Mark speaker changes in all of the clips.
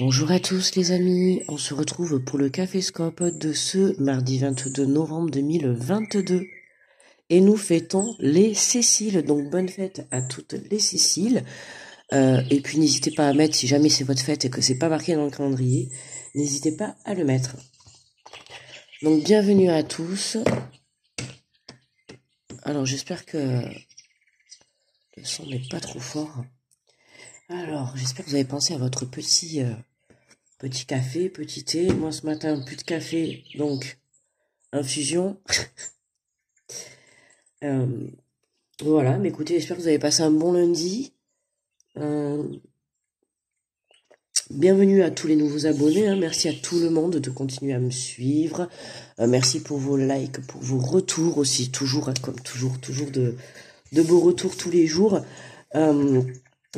Speaker 1: Bonjour à tous les amis, on se retrouve pour le Café Scope de ce mardi 22 novembre 2022 et nous fêtons les Céciles, donc bonne fête à toutes les Céciles. Et puis n'hésitez pas à mettre, si jamais c'est votre fête et que c'est pas marqué dans le calendrier, n'hésitez pas à le mettre. Donc bienvenue à tous. Alors j'espère que le son n'est pas trop fort. Alors j'espère que vous avez pensé à votre petit café, petit thé. Moi ce matin plus de café, donc infusion. Voilà, mais écoutez, j'espère que vous avez passé un bon lundi. Bienvenue à tous les nouveaux abonnés, hein. Merci à tout le monde de continuer à me suivre. Merci pour vos likes, pour vos retours aussi, toujours, hein, comme toujours de beaux retours tous les jours.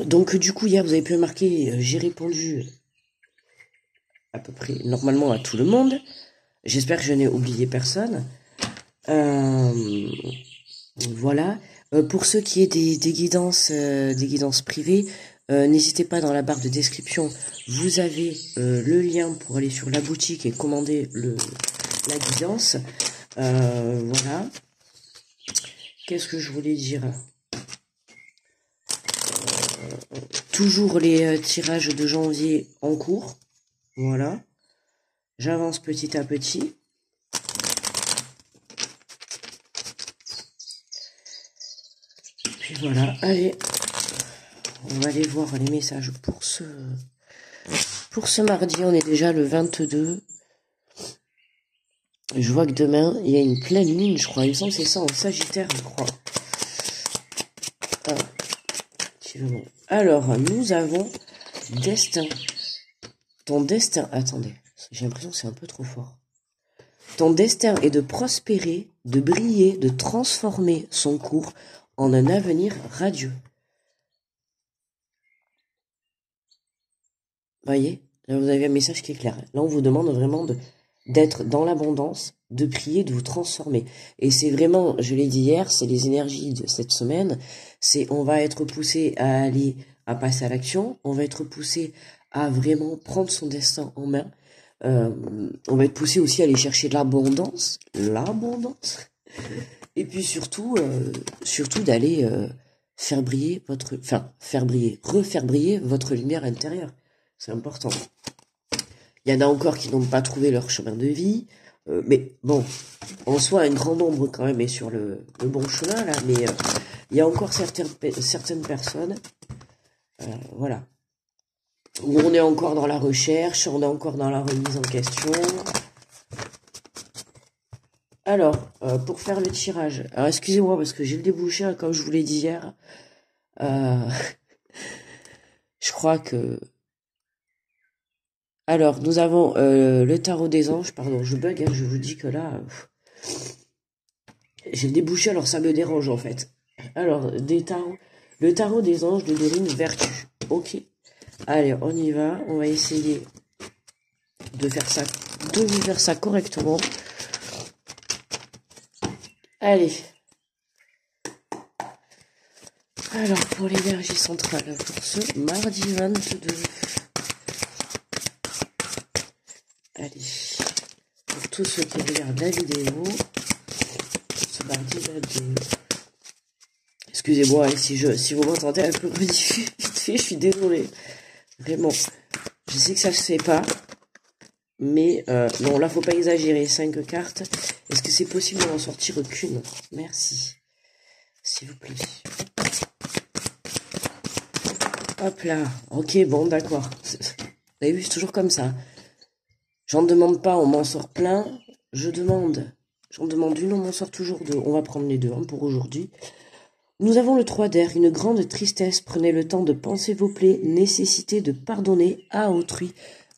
Speaker 1: Donc du coup, hier, vous avez pu remarquer, j'ai répondu à peu près normalement à tout le monde. J'espère que je n'ai oublié personne. Voilà. Pour ceux qui aient des guidances privées, n'hésitez pas, dans la barre de description, vous avez le lien pour aller sur la boutique et commander la guidance. Voilà. Qu'est-ce que je voulais dire? Toujours les tirages de janvier en cours. Voilà. J'avance petit à petit. Puis voilà, allez. On va aller voir les messages pour ce mardi. On est déjà le 22. Je vois que demain, il y a une pleine lune, je crois. Il me semble que c'est ça, en Sagittaire, je crois. Alors, nous avons destin. Ton destin... Attendez, j'ai l'impression que c'est un peu trop fort. Ton destin est de prospérer, de briller, de transformer son cours en un avenir radieux. Voyez, là vous avez un message qui est clair. Là on vous demande vraiment d'être dans l'abondance, de prier, de vous transformer. Et c'est vraiment, je l'ai dit hier, c'est les énergies de cette semaine. C'est, on va être poussé à passer à l'action. On va être poussé à vraiment prendre son destin en main. On va être poussé aussi à aller chercher de l'abondance. Et puis surtout d'aller refaire briller votre lumière intérieure. C'est important. Il y en a encore qui n'ont pas trouvé leur chemin de vie. Mais bon, en soi, une grande ombre quand même est sur le bon chemin, là. Mais il y a encore certaines personnes, voilà, où on est encore dans la recherche, on est encore dans la remise en question. Alors, pour faire le tirage, alors excusez-moi parce que j'ai le débouché, hein, comme je vous l'ai dit hier. Je crois que... Alors, nous avons le tarot des anges. Pardon, je bug, hein, je vous dis que là... j'ai le débouché, alors ça me dérange en fait. Alors, le tarot des anges de Dorine Vertu. Ok. Allez, on y va. On va essayer de vous faire ça correctement. Allez. Alors, pour l'énergie centrale, pour ce mardi 22. Allez. Pour tous ceux qui regardent la vidéo, ce mardi 22. Excusez-moi, si vous m'entendez un peu modifié, je suis désolée. Vraiment. Je sais que ça se fait pas. Mais non, là, faut pas exagérer. 5 cartes. Est-ce que c'est possible d'en sortir qu'une? Merci. S'il vous plaît. Hop là. Ok, bon, d'accord. Vous avez vu, c'est toujours comme ça. J'en demande pas, on m'en sort plein. J'en demande une, on m'en sort toujours deux. On va prendre les deux, hein, pour aujourd'hui. Nous avons le 3 d'air, une grande tristesse. Prenez le temps de penser vos plaies, nécessité de pardonner à autrui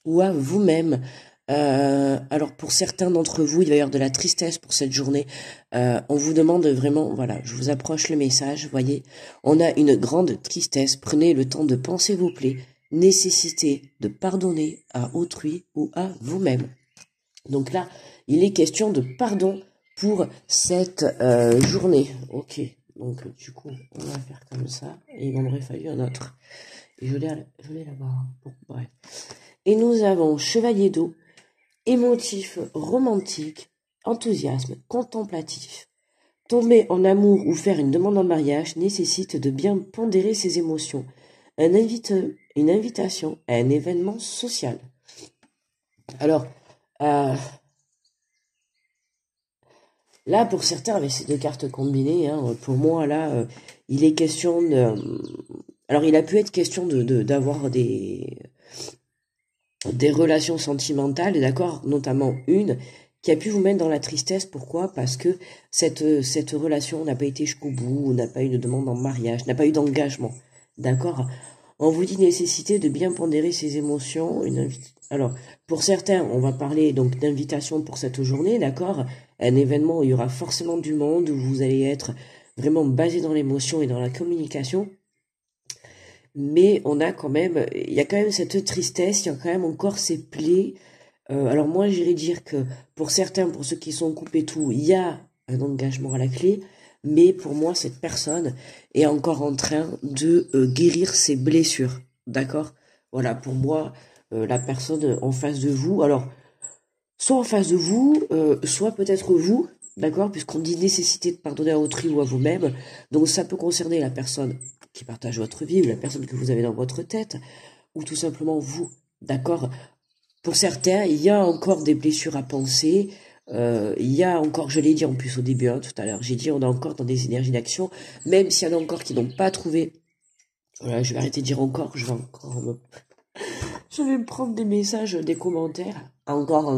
Speaker 1: ou à vous-même. Alors pour certains d'entre vous, il va y avoir de la tristesse pour cette journée. On vous demande vraiment, voilà, je vous approche le message, voyez, on a une grande tristesse. Prenez le temps de penser vos plaies, nécessité de pardonner à autrui ou à vous-même. Donc là, il est question de pardon pour cette journée. Ok, donc du coup, on va faire comme ça. Et il m'en aurait fallu un autre. Et je l'ai là-bas. Bon, bref. Et nous avons chevalier d'eau, émotif, romantique, enthousiasme, contemplatif. Tomber en amour ou faire une demande en mariage nécessite de bien pondérer ses émotions. Une invitation à un événement social. Alors, là, pour certains, avec ces deux cartes combinées, hein, pour moi, là, il est question de... Alors, il a pu être question d'avoir des relations sentimentales, d'accord, notamment une qui a pu vous mettre dans la tristesse. Pourquoi? Parce que cette relation n'a pas été jusqu'au bout, n'a pas eu de demande en mariage, n'a pas eu d'engagement, d'accord. On vous dit nécessité de bien pondérer ses émotions. Alors, pour certains, on va parler donc d'invitation pour cette journée, d'accord, un événement où il y aura forcément du monde, où vous allez être vraiment basé dans l'émotion et dans la communication. Mais on a quand même, il y a quand même cette tristesse, il y a quand même encore ces plaies. Alors moi, j'irais dire que pour certains, pour ceux qui sont coupés tout, il y a un engagement à la clé. Mais pour moi, cette personne est encore en train de guérir ses blessures. D'accord? Voilà, pour moi, la personne en face de vous, alors, soit en face de vous, soit peut-être vous, d'accord? Puisqu'on dit nécessité de pardonner à autrui ou à vous-même. Donc ça peut concerner la personne qui partage votre vie, ou la personne que vous avez dans votre tête, ou tout simplement vous, d'accord? Pour certains, il y a encore des blessures à penser, il y a encore, je l'ai dit en plus au début, hein, tout à l'heure, j'ai dit on est encore dans des énergies d'action, même s'il y en a encore qui n'ont pas trouvé, voilà, je vais arrêter de dire encore, je vais me prendre des messages, des commentaires, encore,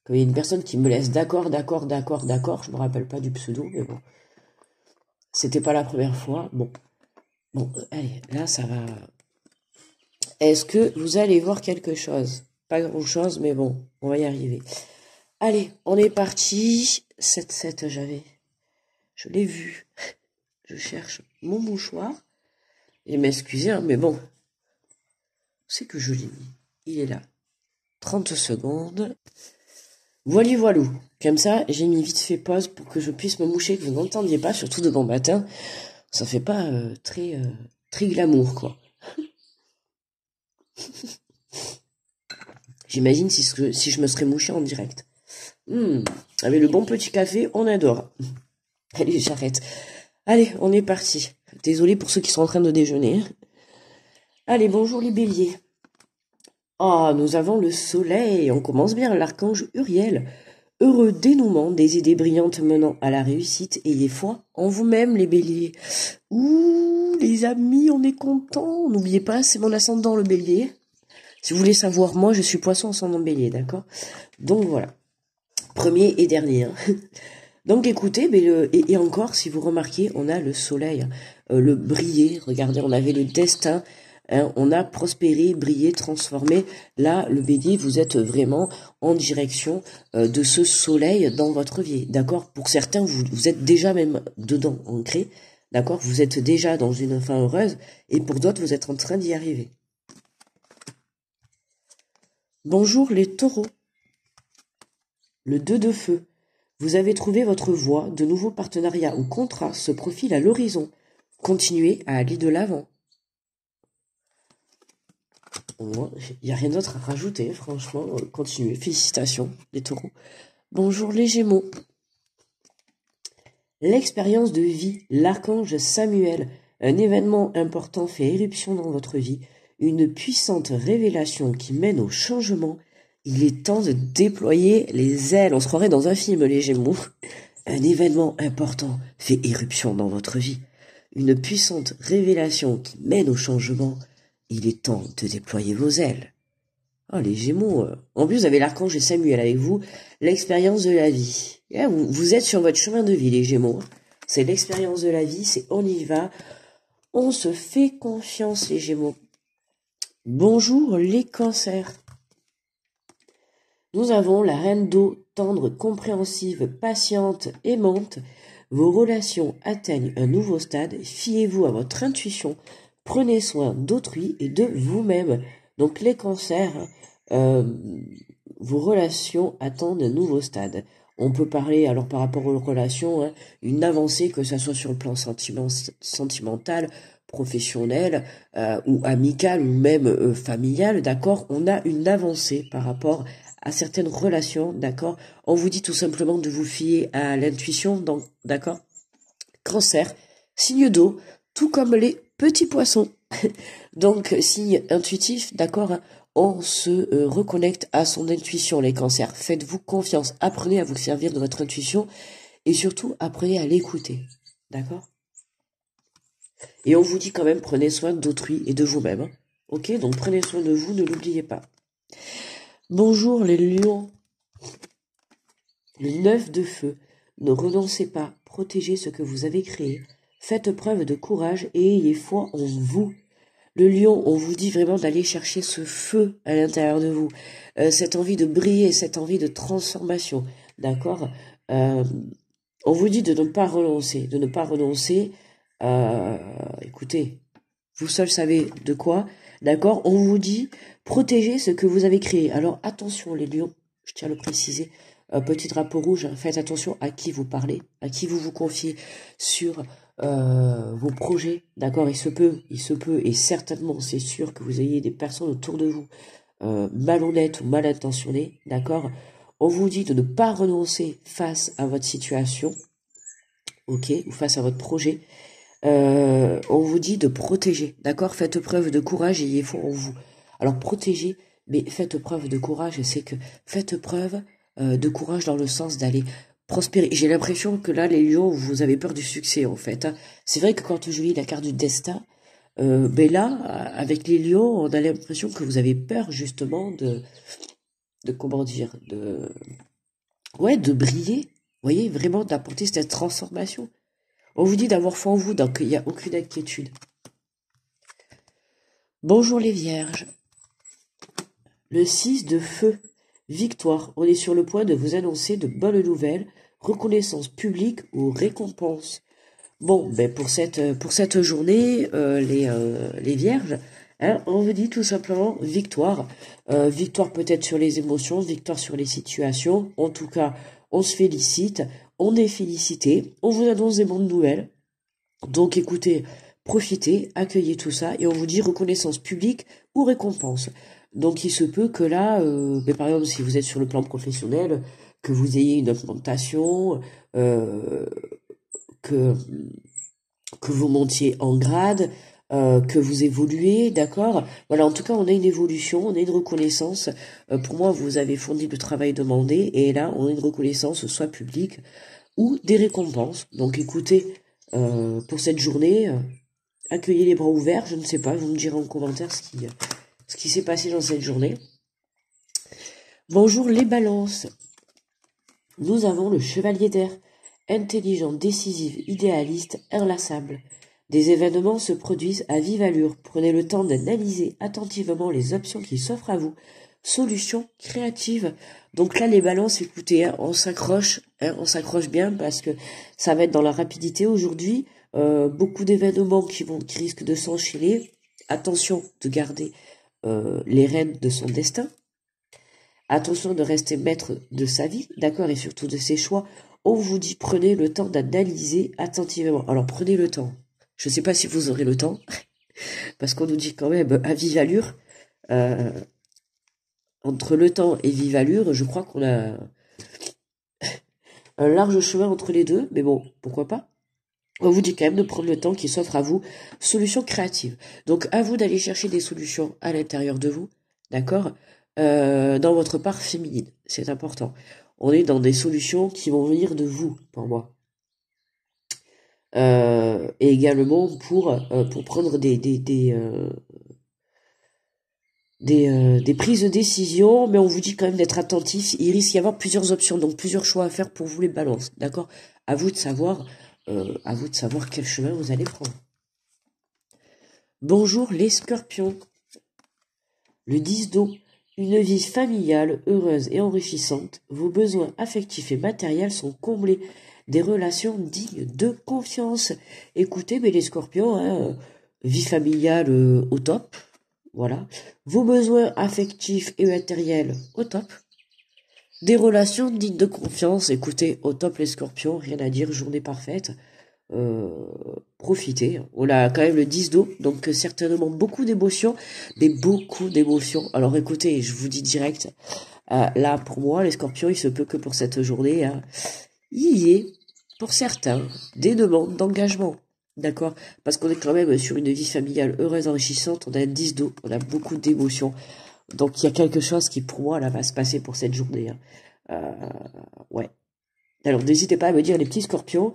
Speaker 1: il y a une personne qui me laisse d'accord, je me rappelle pas du pseudo, mais bon, c'était pas la première fois, bon, allez, là ça va. Est-ce que vous allez voir quelque chose? Pas grand-chose, mais bon, on va y arriver. Allez, on est parti. 7-7, je l'ai vu. Je cherche mon mouchoir. Et m'excusez, hein, mais bon, c'est que je l'ai mis. Il est là. 30 secondes. Voilou. Comme ça, j'ai mis vite fait pause pour que je puisse me moucher, que vous n'entendiez pas, surtout de bon matin. Ça fait pas très glamour, quoi. J'imagine si je me serais mouché en direct. Avec le bon petit café, on adore. Allez, j'arrête. Allez, on est parti. Désolé pour ceux qui sont en train de déjeuner. Allez, bonjour les béliers. Ah, nous avons le soleil. On commence bien, l'archange Uriel. Heureux dénouement des idées brillantes menant à la réussite. Ayez foi en vous-même, les béliers. Ouh, les amis, on est contents. N'oubliez pas, c'est mon ascendant, le bélier. Si vous voulez savoir, moi, je suis poisson ascendant bélier, d'accord? Donc, voilà. Premier et dernier. Hein. Donc, écoutez, et encore, si vous remarquez, on a le soleil, le briller. Regardez, on avait le destin. Hein, on a prospéré, brillé, transformé. Là, le bélier, vous êtes vraiment en direction de ce soleil dans votre vie. D'accord? Pour certains, vous êtes déjà même dedans, ancré. D'accord? Vous êtes déjà dans une fin heureuse. Et pour d'autres, vous êtes en train d'y arriver. Bonjour les taureaux. Le 2 de feu. Vous avez trouvé votre voie. De nouveaux partenariats ou contrats se profilent à l'horizon. Continuez à aller de l'avant. Il n'y a rien d'autre à rajouter, franchement. Continuez. Félicitations, les taureaux. Bonjour les gémeaux. L'expérience de vie, l'archange Samuel. Un événement important fait éruption dans votre vie. Une puissante révélation qui mène au changement. Il est temps de déployer les ailes. On se croirait dans un film, les gémeaux. Un événement important fait éruption dans votre vie. Une puissante révélation qui mène au changement. Il est temps de déployer vos ailes. Oh, les gémeaux. En plus, vous avez l'archange Samuel avec vous. L'expérience de la vie. Yeah, vous êtes sur votre chemin de vie, les gémeaux. C'est l'expérience de la vie, c'est on y va. On se fait confiance, les gémeaux. Bonjour, les cancers. Nous avons la reine d'eau, tendre, compréhensive, patiente, aimante. Vos relations atteignent un nouveau stade. Fiez-vous à votre intuition. Prenez soin d'autrui et de vous-même. Donc les cancers, vos relations attendent un nouveau stade. On peut parler, alors par rapport aux relations, hein, une avancée, que ça soit sur le plan sentimental, professionnel ou amical ou même familial, d'accord, on a une avancée par rapport à certaines relations, d'accord. On vous dit tout simplement de vous fier à l'intuition, donc d'accord. Cancer, signe d'eau, tout comme les petits poissons. Donc, signe intuitif, d'accord, hein, on se reconnecte à son intuition, les cancers. Faites-vous confiance, apprenez à vous servir de votre intuition et surtout, apprenez à l'écouter, d'accord. Et on vous dit quand même, prenez soin d'autrui et de vous-même. Hein. Ok, donc prenez soin de vous, ne l'oubliez pas. Bonjour les lions. Le 9 de feu. Ne renoncez pas, protégez ce que vous avez créé. Faites preuve de courage et ayez foi en vous. Le lion, on vous dit vraiment d'aller chercher ce feu à l'intérieur de vous. Cette envie de briller, cette envie de transformation. D'accord on vous dit de ne pas renoncer. De ne pas renoncer. Écoutez, vous seul savez de quoi. D'accord. On vous dit protégez ce que vous avez créé. Alors attention les lions, je tiens à le préciser. Petit drapeau rouge, faites attention à qui vous parlez, à qui vous vous confiez sur vos projets, d'accord, il se peut, et certainement, c'est sûr que vous ayez des personnes autour de vous malhonnêtes ou mal intentionnées, d'accord. On vous dit de ne pas renoncer face à votre situation, ok, ou face à votre projet. On vous dit de protéger, d'accord, faites preuve de courage et ayez foi en vous. Alors protégez, mais faites preuve de courage, c'est que faites preuve de courage dans le sens d'aller prospérer. J'ai l'impression que là, les lions, vous avez peur du succès, en fait. Hein. C'est vrai que quand je lis la carte du destin, mais là, avec les lions, on a l'impression que vous avez peur, justement, de comment dire, de briller. Vous voyez, vraiment d'apporter cette transformation. On vous dit d'avoir foi en vous, donc il n'y a aucune inquiétude. Bonjour les vierges. Le 6 de feu. Victoire, on est sur le point de vous annoncer de bonnes nouvelles, reconnaissance publique ou récompense. Bon, ben pour cette journée, les vierges, hein, on vous dit tout simplement victoire. Victoire peut-être sur les émotions, victoire sur les situations. En tout cas, on se félicite, on est félicité, on vous annonce des bonnes nouvelles. Donc écoutez, profitez, accueillez tout ça et on vous dit reconnaissance publique ou récompense. Donc il se peut que là, mais par exemple si vous êtes sur le plan professionnel, que vous ayez une augmentation, que vous montiez en grade, que vous évoluez, d'accord. Voilà, en tout cas on a une évolution, on a une reconnaissance. Pour moi vous avez fourni le travail demandé et là on a une reconnaissance soit publique ou des récompenses. Donc écoutez, pour cette journée, accueillez les bras ouverts, je ne sais pas, vous me direz en commentaire ce qui s'est passé dans cette journée. Bonjour les balances. Nous avons le chevalier d'air, intelligent, décisif, idéaliste, inlassable. Des événements se produisent à vive allure. Prenez le temps d'analyser attentivement les options qui s'offrent à vous. Solutions créatives. Donc là, les balances, écoutez, hein, on s'accroche bien parce que ça va être dans la rapidité aujourd'hui. Beaucoup d'événements qui risquent de s'enchaîner. Attention de garder les rênes de son destin. Attention de rester maître de sa vie, d'accord, et surtout de ses choix. On vous dit prenez le temps d'analyser attentivement. Alors prenez le temps. Je ne sais pas si vous aurez le temps, parce qu'on nous dit quand même à vive allure. Entre le temps et vive allure, je crois qu'on a un large chemin entre les deux, mais bon, pourquoi pas. On vous dit quand même de prendre le temps qui s'offre à vous. Solutions créatives. Donc à vous d'aller chercher des solutions à l'intérieur de vous, d'accord, dans votre part féminine. C'est important. On est dans des solutions qui vont venir de vous, pour moi. Et également pour prendre des prises de décision, mais on vous dit quand même d'être attentif. Il risque d'y avoir plusieurs options, donc plusieurs choix à faire pour vous les balances, d'accord. À vous de savoir quel chemin vous allez prendre. Bonjour les scorpions. Le 10 d'eau. Une vie familiale, heureuse et enrichissante. Vos besoins affectifs et matériels sont comblés. Des relations dignes de confiance. Écoutez, mais les scorpions, hein, vie familiale au top. Voilà. Vos besoins affectifs et matériels au top. Des relations dignes de confiance. Écoutez, au top les scorpions, rien à dire, journée parfaite. profitez. On a quand même le 10 d'eau, donc certainement beaucoup d'émotions, mais beaucoup d'émotions. Alors écoutez, je vous dis direct, là pour moi, les scorpions, il se peut que pour cette journée, hein, il y ait, pour certains, des demandes d'engagement. D'accord? Parce qu'on est quand même sur une vie familiale heureuse, enrichissante, on a un 10 d'eau, on a beaucoup d'émotions. Donc il y a quelque chose qui pour moi là va se passer pour cette journée. Hein. Ouais. Alors n'hésitez pas à me dire les petits scorpions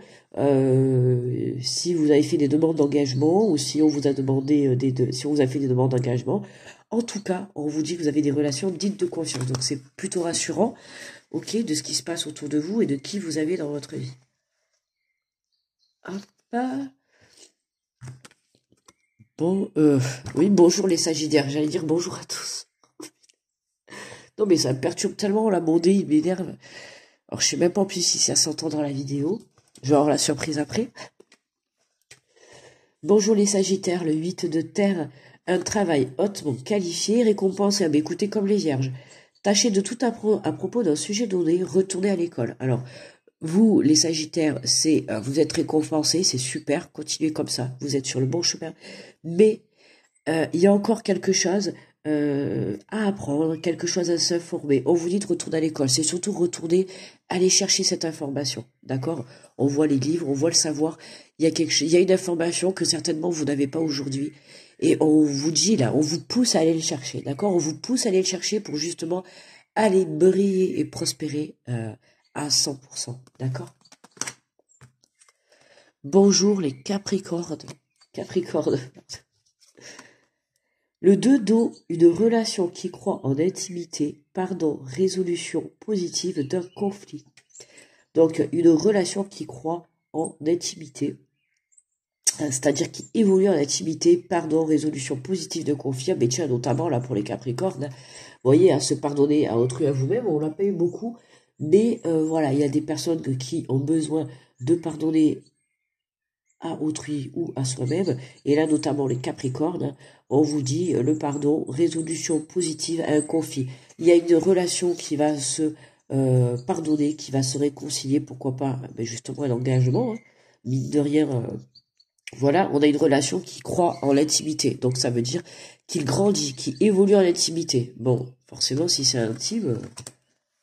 Speaker 1: si vous avez fait des demandes d'engagement ou si on vous a demandé si on vous a fait des demandes d'engagement. En tout cas, on vous dit que vous avez des relations dites de confiance. Donc c'est plutôt rassurant, ok, de ce qui se passe autour de vous et de qui vous avez dans votre vie. Hop. Bon, oui, bonjour les Sagittaires. J'allais dire bonjour à tous. Non mais ça me perturbe tellement, la mondée, il m'énerve. Alors je sais même pas en plus si ça s'entend dans la vidéo. Je vais avoir la surprise après. Bonjour les Sagittaires, le 8 de terre, un travail hautement qualifié, récompensé à m'écouter comme les vierges. Tâchez de tout à propos d'un sujet donné, retournez à l'école. Alors, vous, les Sagittaires, vous êtes récompensés, c'est super, continuez comme ça, vous êtes sur le bon chemin. Mais il y a encore quelque chose à apprendre, quelque chose à s'informer. On vous dit de retourner à l'école, c'est surtout retourner, aller chercher cette information, d'accord? On voit les livres, on voit le savoir. Il y a une information que certainement vous n'avez pas aujourd'hui. Et on vous dit là, on vous pousse à aller le chercher, d'accord? On vous pousse à aller le chercher pour justement aller briller et prospérer à 100%, d'accord? Bonjour les Capricornes. Capricornes. Le 2 d'eau, une relation qui croit en intimité, pardon, résolution positive d'un conflit. Donc, une relation qui croit en intimité, c'est-à-dire qui évolue en intimité, pardon, résolution positive de conflit, mais tiens, notamment là pour les Capricornes, vous voyez, à se pardonner à autrui, à vous-même, on l'a pas eu beaucoup, mais voilà, il y a des personnes qui ont besoin de pardonner à autrui ou à soi-même, et là notamment les Capricornes, on vous dit le pardon, résolution positive à un conflit. Il y a une relation qui va se pardonner, qui va se réconcilier, pourquoi pas, mais justement un engagement, hein, mine de rien, voilà, on a une relation qui croit en l'intimité, donc ça veut dire qu'il grandit, qu'il évolue en intimité. Bon, forcément si c'est intime,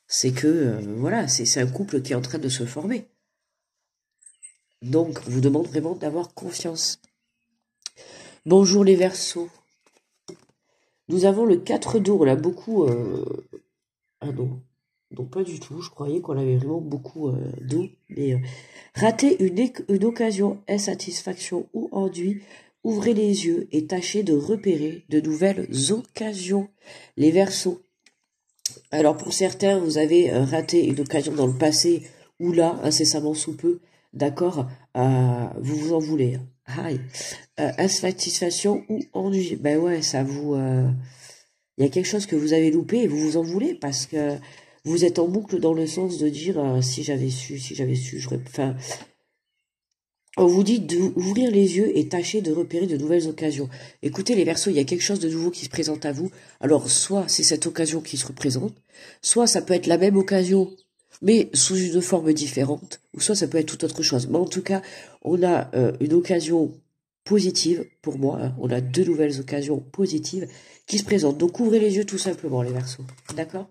Speaker 1: c'est que, voilà, c'est un couple qui est en train de se former. Donc, on vous demande vraiment d'avoir confiance. Bonjour les Verseaux. Nous avons le 4 d'eau, on a beaucoup... Ah non, non pas du tout, je croyais qu'on avait vraiment beaucoup d'eau. Mais rater une occasion, insatisfaction ou ennui, ouvrez les yeux et tâchez de repérer de nouvelles occasions. Les Verseaux. Alors pour certains, vous avez raté une occasion dans le passé ou là, incessamment sous peu, d'accord, vous vous en voulez. Aïe. Insatisfaction ou ennui. Ben ouais, ça vous... il y a quelque chose que vous avez loupé et vous vous en voulez parce que vous êtes en boucle dans le sens de dire si j'avais su, j'aurais... Enfin, on vous dit d'ouvrir les yeux et tâcher de repérer de nouvelles occasions. Écoutez les Verseaux, il y a quelque chose de nouveau qui se présente à vous. Alors soit c'est cette occasion qui se représente, soit ça peut être la même occasion mais sous une forme différente, ou soit ça peut être toute autre chose. Mais en tout cas, on a une occasion positive, pour moi, hein, on a 2 nouvelles occasions positives qui se présentent. Donc ouvrez les yeux tout simplement, les Verseaux. D'accord?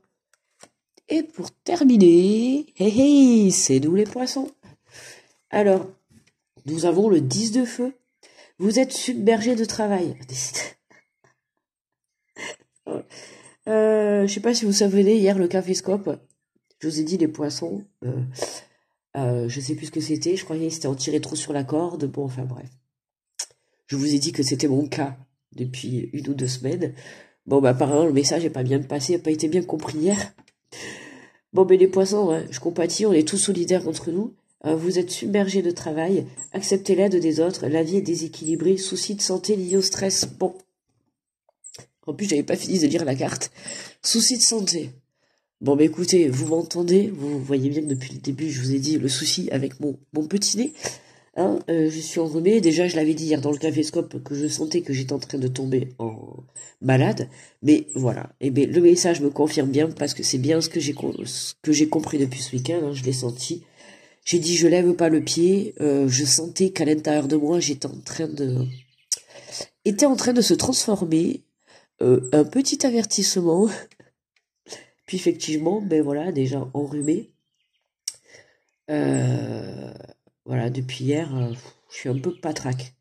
Speaker 1: Et pour terminer, hey, hey, c'est nous les Poissons. Alors, nous avons le 10 de feu. Vous êtes submergé de travail. Je sais pas si vous savez, hier, le Caféscope, je vous ai dit les Poissons, je sais plus ce que c'était, je croyais que c'était en tirer trop sur la corde, bon, enfin bref. Je vous ai dit que c'était mon cas depuis 1 ou 2 semaines. Bon, bah apparemment, le message n'est pas bien passé, n'a pas été bien compris hier. Bon, mais les Poissons, hein, je compatis, on est tous solidaires entre nous. Vous êtes submergés de travail, acceptez l'aide des autres, la vie est déséquilibrée, soucis de santé liés au stress. Bon. En plus, j'avais pas fini de lire la carte. Soucis de santé. Bon, bah écoutez, vous m'entendez, vous voyez bien que depuis le début, je vous ai dit le souci avec mon petit nez. Hein, je suis enrhumée. Déjà, je l'avais dit hier dans le Caféscope que je sentais que j'étais en train de tomber en malade. Mais voilà. Et bien, le message me confirme bien parce que c'est bien ce que j'ai compris depuis ce week-end. Hein, je l'ai senti. J'ai dit je lève pas le pied. Je sentais qu'à l'intérieur de moi, était en train de se transformer. Un petit avertissement. Puis effectivement, ben voilà, déjà enrhumé. Euh, voilà, depuis hier, je suis un peu patraque.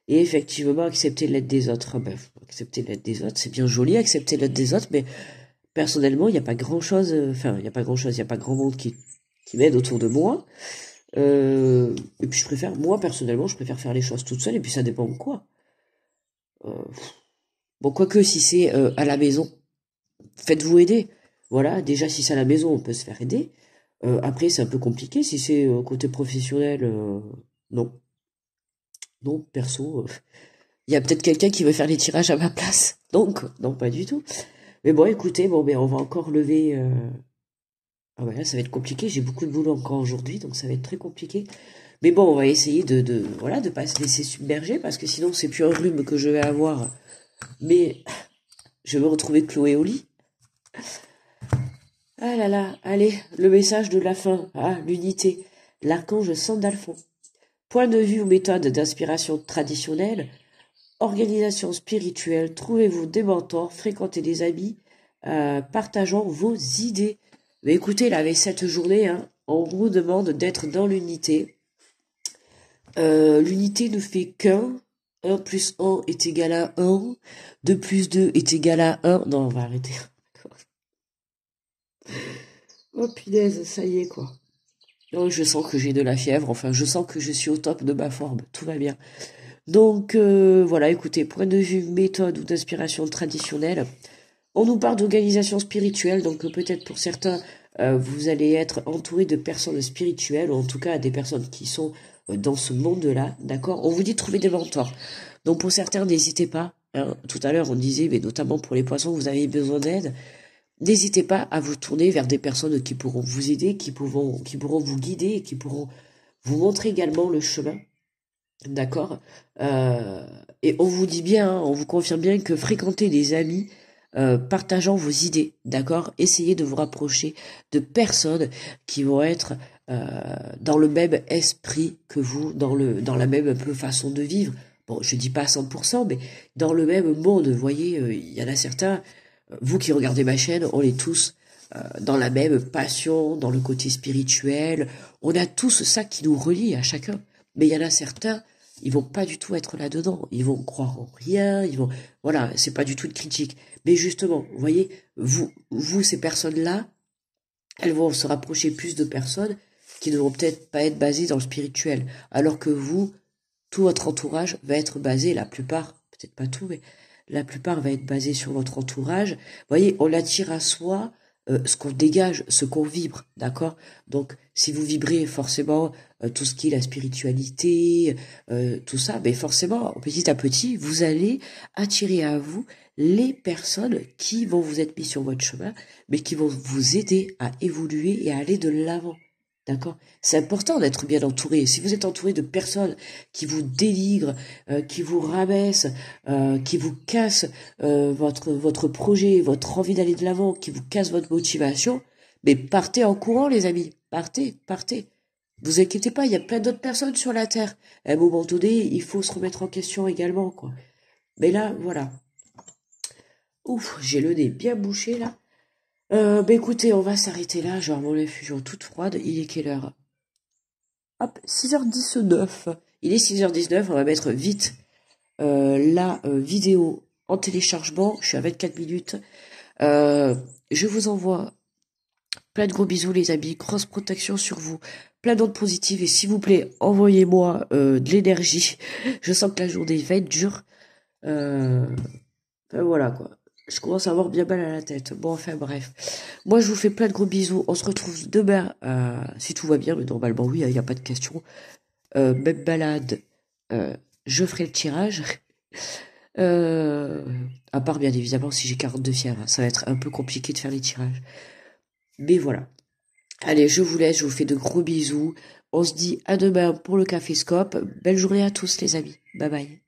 Speaker 1: Et effectivement, accepter l'aide des autres. Ben, accepter l'aide des autres, c'est bien joli, accepter l'aide des autres, mais personnellement, il n'y a pas grand-chose, enfin, il n'y a pas grand-chose, il n'y a pas grand monde qui m'aide autour de moi. Et puis moi personnellement, je préfère faire les choses toute seule, et puis ça dépend de quoi. Euh, bon, quoique, si c'est à la maison, faites-vous aider. Voilà, déjà, si c'est à la maison, on peut se faire aider. Après, c'est un peu compliqué. Si c'est côté professionnel, non. Non, perso, il y a peut-être quelqu'un qui veut faire les tirages à ma place. Donc, non, pas du tout. Mais bon, écoutez, bon, ben, on va encore lever. Ah ouais, là, ça va être compliqué. J'ai beaucoup de boulot encore aujourd'hui, donc ça va être très compliqué. Mais bon, on va essayer voilà, de pas se laisser submerger, parce que sinon, c'est plus un rhume que je vais avoir. Mais je vais me retrouver cloué au lit. Ah là là, allez, le message de la fin. Ah, l'unité. L'archange Sandalphon. Point de vue ou méthode d'inspiration traditionnelle, organisation spirituelle, trouvez-vous des mentors, fréquentez des amis, partageant vos idées. Mais écoutez, là, avec cette journée, hein, on vous demande d'être dans l'unité. L'unité ne fait qu'un. 1 plus 1 est égal à 1. 2 plus 2 est égal à 1. Non, on va arrêter. Oh punaise, ça y est, quoi. Non, je sens que j'ai de la fièvre. Enfin, je sens que je suis au top de ma forme. Tout va bien. Donc, voilà, écoutez, point de vue méthode ou d'inspiration traditionnelle, on nous parle d'organisation spirituelle, donc peut-être pour certains, vous allez être entouré de personnes spirituelles, ou en tout cas des personnes qui sont dans ce monde-là, d'accord? On vous dit de trouver des mentors. Donc pour certains, n'hésitez pas. Hein. Tout à l'heure, on disait, mais notamment pour les poissons, vous avez besoin d'aide. N'hésitez pas à vous tourner vers des personnes qui pourront vous aider, qui pourront vous guider, et qui pourront vous montrer également le chemin. D'accord. Et on vous dit bien, hein, on vous confirme bien que fréquenter des amis partageant vos idées, d'accord. Essayez de vous rapprocher de personnes qui vont être dans le même esprit que vous, dans la même un peu façon de vivre. Bon, je dis pas à 100%, mais dans le même monde. Vous voyez, il y en a certains, vous qui regardez ma chaîne, on est tous dans la même passion, dans le côté spirituel. On a tous ça qui nous relie à chacun. Mais il y en a certains, ils vont pas du tout être là-dedans. Ils vont croire en rien. Voilà, c'est pas du tout de critique. Mais justement, vous voyez, vous, ces personnes-là, elles vont se rapprocher plus de personnes qui ne vont peut-être pas être basées dans le spirituel. Alors que vous, tout votre entourage va être basé, la plupart, peut-être pas tout, mais la plupart va être basé sur votre entourage. Vous voyez, on attire à soi ce qu'on dégage, ce qu'on vibre, d'accord? Donc, si vous vibrez forcément tout ce qui est la spiritualité, tout ça, mais forcément, petit à petit, vous allez attirer à vous les personnes qui vont vous être mises sur votre chemin, mais qui vont vous aider à évoluer et à aller de l'avant. D'accord? C'est important d'être bien entouré. Si vous êtes entouré de personnes qui vous dénigrent, qui vous rabaissent, qui vous cassent votre projet, votre envie d'aller de l'avant, qui vous cassent votre motivation, mais partez en courant, les amis. Partez, partez. Vous inquiétez pas, il y a plein d'autres personnes sur la Terre. À un moment donné, il faut se remettre en question également, quoi. Mais là, voilà. Ouf, j'ai le nez bien bouché, là. Bah écoutez, on va s'arrêter là. Genre mon infusion toute froide. Il est quelle heure? Hop, 6h19. Il est 6h19, on va mettre vite la vidéo en téléchargement. Je suis à 24 minutes. Je vous envoie plein de gros bisous, les amis. Grosse protection sur vous. Plein d'ondes positives. Et s'il vous plaît, envoyez-moi de l'énergie. Je sens que la journée va être dure. Voilà, quoi. Je commence à avoir bien mal à la tête. Bon, enfin, bref. Moi, je vous fais plein de gros bisous. On se retrouve demain, si tout va bien. Mais normalement, oui, il n'y a pas de question. Même balade, je ferai le tirage. À part, bien évidemment, si j'ai 42 fièvre. Ça va être un peu compliqué de faire les tirages. Mais voilà. Allez, je vous laisse. Je vous fais de gros bisous. On se dit à demain pour le Caféscope. Belle journée à tous, les amis. Bye bye.